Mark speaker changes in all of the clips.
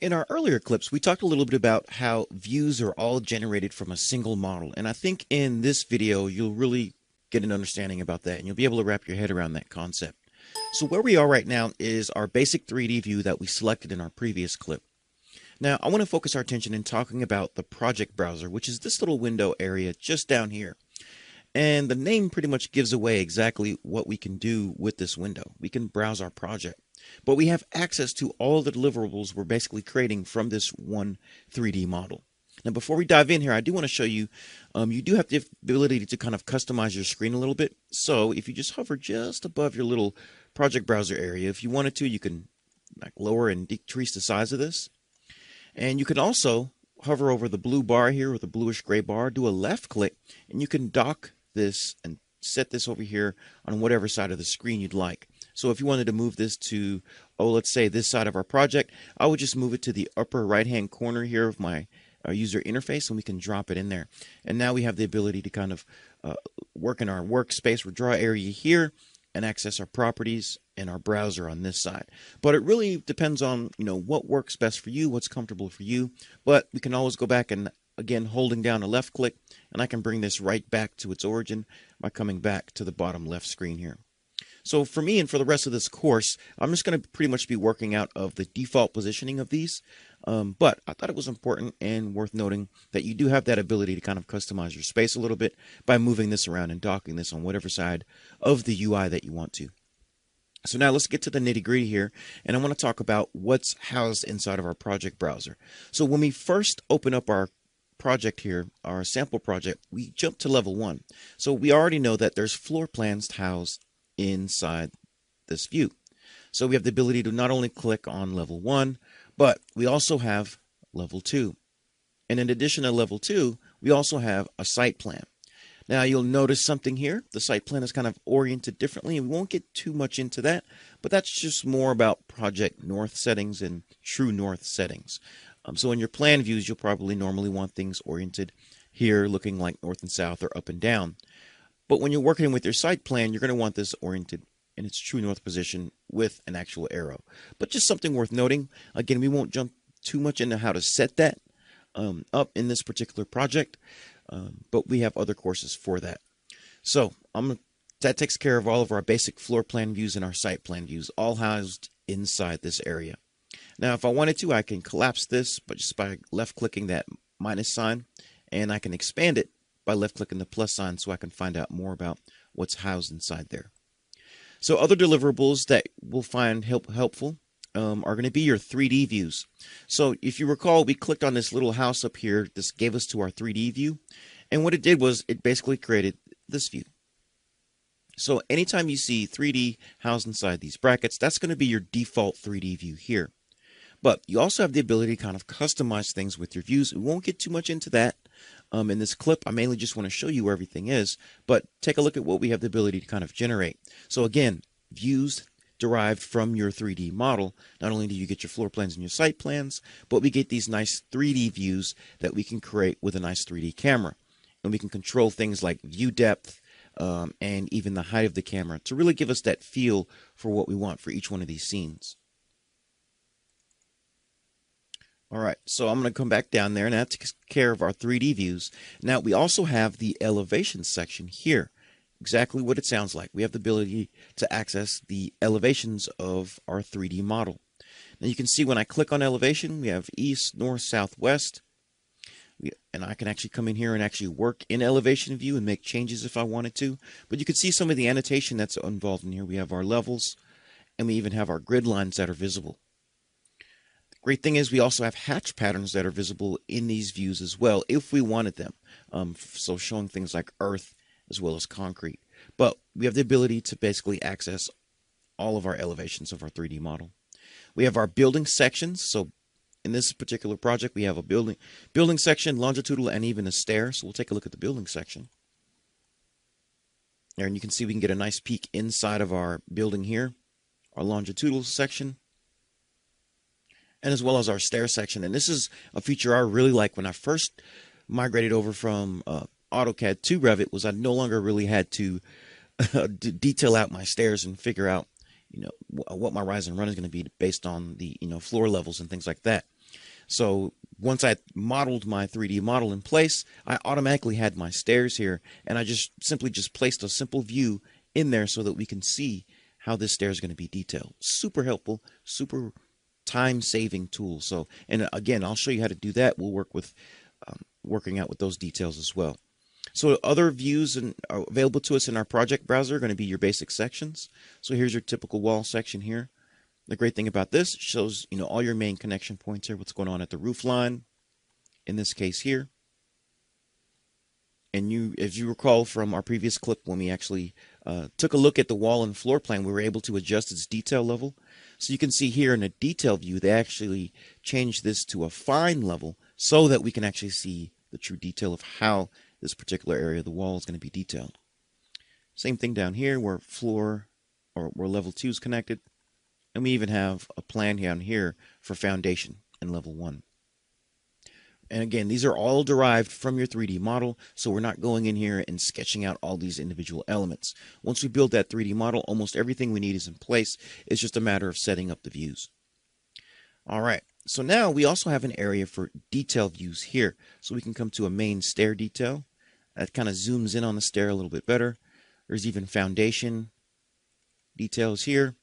Speaker 1: In our earlier clips, we talked a little bit about how views are all generated from a single model. And I think in this video, you'll really get an understanding about that and you'll be able to wrap your head around that concept. So where we are right now is our basic 3D view that we selected in our previous clip. Now, I want to focus our attention in talking about the project browser, which is this little window area just down here. And the name pretty much gives away exactly what we can do with this window. We can browse our project, but we have access to all the deliverables we're basically creating from this one 3D model. Now, before we dive in here, I do want to show you, you do have the ability to kind of customize your screen a little bit. So if you just hover just above your little project browser area, if you wanted to, you can like lower and decrease the size of this. And you can also hover over the blue bar here with the bluish gray bar, do a left click, and you can dock this and set this over here on whatever side of the screen you'd like. So if you wanted to move this to, let's say this side of our project, I would just move it to the upper right hand corner here of my user interface, and we can drop it in there. And now we have the ability to kind of work in our workspace or draw area here and access our properties and our browser on this side. But it really depends on, what works best for you, what's comfortable for you. But we can always go back and, again, holding down a left click, and I can bring this right back to its origin by coming back to the bottom left screen here. So for me and for the rest of this course, I'm just going to pretty much be working out of the default positioning of these. But I thought it was important and worth noting that you do have that ability to kind of customize your space a little bit by moving this around and docking this on whatever side of the UI that you want to. So now let's get to the nitty-gritty here, and I want to talk about what's housed inside of our project browser. So when we first open up our project here, our sample project, we jump to level 1. So we already know that there's floor plans housed inside this view. So we have the ability to not only click on level 1, but we also have level 2. And in addition to level 2, we also have a site plan. Now you'll notice something here. The site plan is kind of oriented differently, and we won't get too much into that, but that's just more about project north settings and true north settings. So in your plan views, you'll probably normally want things oriented here looking like north and south or up and down. But when you're working with your site plan, you're going to want this oriented in its true north position with an actual arrow. But just something worth noting. Again, we won't jump too much into how to set that up in this particular project, but we have other courses for that. So that takes care of all of our basic floor plan views and our site plan views, all housed inside this area. Now, if I wanted to, I can collapse this just by left-clicking that minus sign, and I can expand it by left-clicking the plus sign so I can find out more about what's housed inside there. So other deliverables that we'll find helpful are going to be your 3D views. So if you recall, we clicked on this little house up here. This gave us to our 3D view. And what it did was it basically created this view. So anytime you see 3D housed inside these brackets, that's going to be your default 3D view here. But you also have the ability to kind of customize things with your views. We won't get too much into that in this clip. I mainly just want to show you where everything is, but take a look at what we have the ability to kind of generate. So again, views derived from your 3D model. Not only do you get your floor plans and your site plans, but we get these nice 3D views that we can create with a nice 3D camera. And we can control things like view depth and even the height of the camera to really give us that feel for what we want for each one of these scenes. All right, so I'm going to come back down there, and that takes care of our 3D views. Now, we also have the elevation section here. Exactly what it sounds like. We have the ability to access the elevations of our 3D model. Now, you can see when I click on elevation, we have east, north, south, west. And I can actually come in here and actually work in elevation view and make changes if I wanted to. But you can see some of the annotation that's involved in here. We have our levels, and we even have our grid lines that are visible. Great thing is we also have hatch patterns that are visible in these views as well if we wanted them. So showing things like earth as well as concrete. But we have the ability to basically access all of our elevations of our 3D model. We have our building sections. So in this particular project, we have a building section, longitudinal, and even a stair. So we'll take a look at the building section. There, and you can see we can get a nice peek inside of our building here, our longitudinal section, and as well as our stair section. And this is a feature I really like when I first migrated over from AutoCAD to Revit, was I no longer really had to detail out my stairs and figure out what my rise and run is going to be based on the floor levels and things like that. So once I modeled my 3D model in place, I automatically had my stairs here, and I just simply placed a simple view in there so that we can see how this stair is going to be detailed. Super helpful, super time-saving tool. So, and again, I'll show you how to do that. We'll work with working out with those details as well. So other views are available to us in our project browser are going to be your basic sections. So here's your typical wall section here. The great thing about this shows, all your main connection points here, what's going on at the roof line, in this case here. And as you recall from our previous clip when we actually took a look at the wall and floor plan, we were able to adjust its detail level. So you can see here in a detail view, they actually changed this to a fine level so that we can actually see the true detail of how this particular area of the wall is going to be detailed. Same thing down here where where level 2 is connected. And we even have a plan down here for foundation in level 1. And again, these are all derived from your 3D model, so we're not going in here and sketching out all these individual elements. Once we build that 3D model, almost everything we need is in place. It's just a matter of setting up the views. All right, so now we also have an area for detail views here. So we can come to a main stair detail. That kind of zooms in on the stair a little bit better. There's even foundation details here,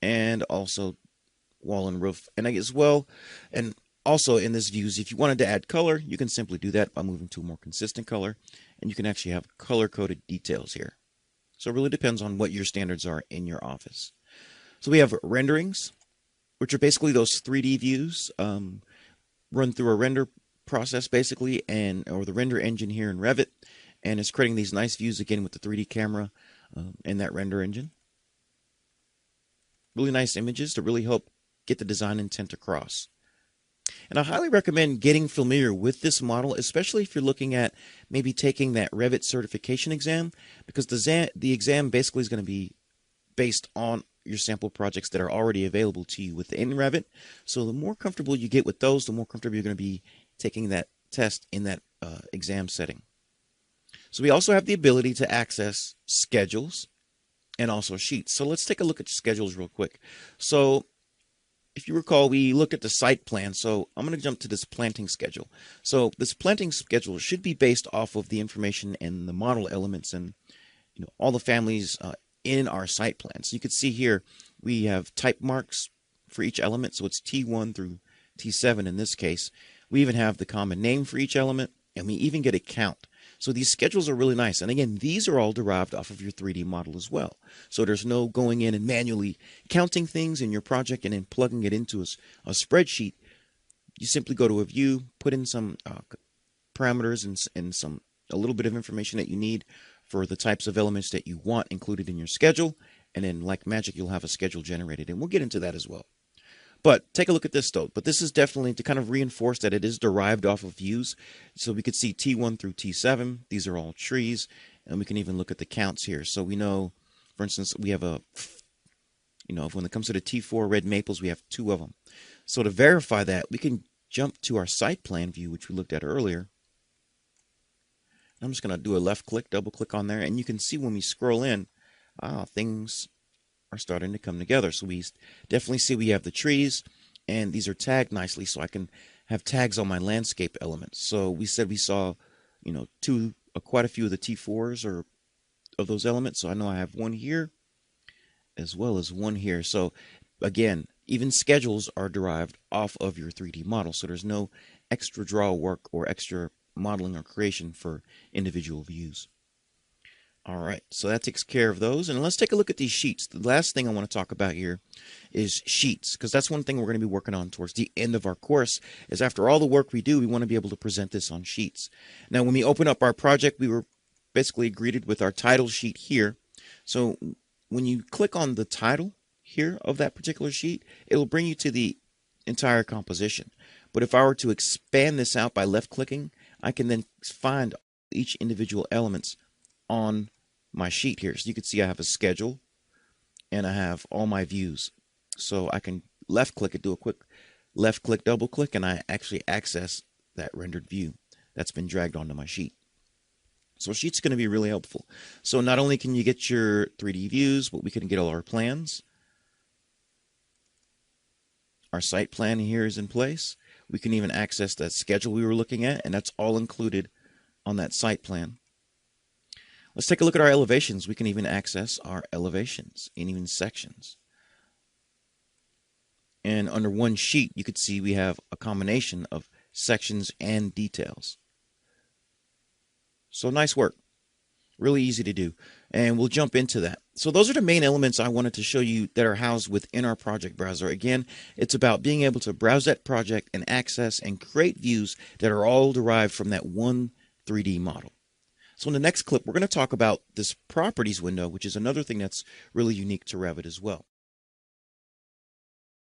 Speaker 1: and also wall and roof. And as well, and also in this views, if you wanted to add color, you can simply do that by moving to a more consistent color, and you can actually have color-coded details here. So it really depends on what your standards are in your office. So we have renderings, which are basically those 3D views run through a render process basically, or the render engine here in Revit, and it's creating these nice views again with the 3D camera and that render engine. Really nice images to really help get the design intent across. And I highly recommend getting familiar with this model, especially if you're looking at maybe taking that Revit certification exam, because the exam basically is going to be based on your sample projects that are already available to you within Revit. So the more comfortable you get with those, the more comfortable you're going to be taking that test in that exam setting. So we also have the ability to access schedules and also sheets. So let's take a look at schedules real quick. So if you recall, we looked at the site plan. So I'm going to jump to this planting schedule. So this planting schedule should be based off of the information and the model elements and all the families in our site plan. So you can see here we have type marks for each element. So it's T1 through T7 in this case. We even have the common name for each element, and we even get a count. So these schedules are really nice. And again, these are all derived off of your 3D model as well. So there's no going in and manually counting things in your project and then plugging it into a spreadsheet. You simply go to a view, put in some parameters and a little bit of information that you need for the types of elements that you want included in your schedule. And then like magic, you'll have a schedule generated. And we'll get into that as well. But take a look at this though. But this is definitely to kind of reinforce that it is derived off of views. So we could see T1 through T7. These are all trees. And we can even look at the counts here. So we know, for instance, we have when it comes to the T4 red maples, we have 2 of them. So to verify that, we can jump to our site plan view, which we looked at earlier. I'm just going to do a left click, double click on there. And you can see when we scroll in, things are starting to come together. So we definitely see we have the trees, and these are tagged nicely, so I can have tags on my landscape elements. So we said we saw, quite a few of the T4s or of those elements. So I know I have one here as well as one here. So again, even schedules are derived off of your 3D model. So there's no extra draw work or extra modeling or creation for individual views. All right, so that takes care of those. And let's take a look at these sheets. The last thing I want to talk about here is sheets, because that's one thing we're going to be working on towards the end of our course, is after all the work we do, we want to be able to present this on sheets. Now, when we open up our project, we were basically greeted with our title sheet here. So when you click on the title here of that particular sheet, it will bring you to the entire composition. But if I were to expand this out by left-clicking, I can then find each individual elements on my sheet here. So you can see I have a schedule and I have all my views. So I can left click it, do a quick left click, double click, and I actually access that rendered view that's been dragged onto my sheet. So Sheet's going to be really helpful. So not only can you get your 3D views, but we can get all our plans. Our site plan here is in place. We can even access that schedule we were looking at, and that's all included on that site plan. Let's take a look at our elevations. We can even access our elevations and even sections. And under one sheet, you could see we have a combination of sections and details. So nice work. Really easy to do. And we'll jump into that. So those are the main elements I wanted to show you that are housed within our project browser. Again, it's about being able to browse that project and access and create views that are all derived from that one 3D model. So in the next clip, we're going to talk about this properties window, which is another thing that's really unique to Revit as well.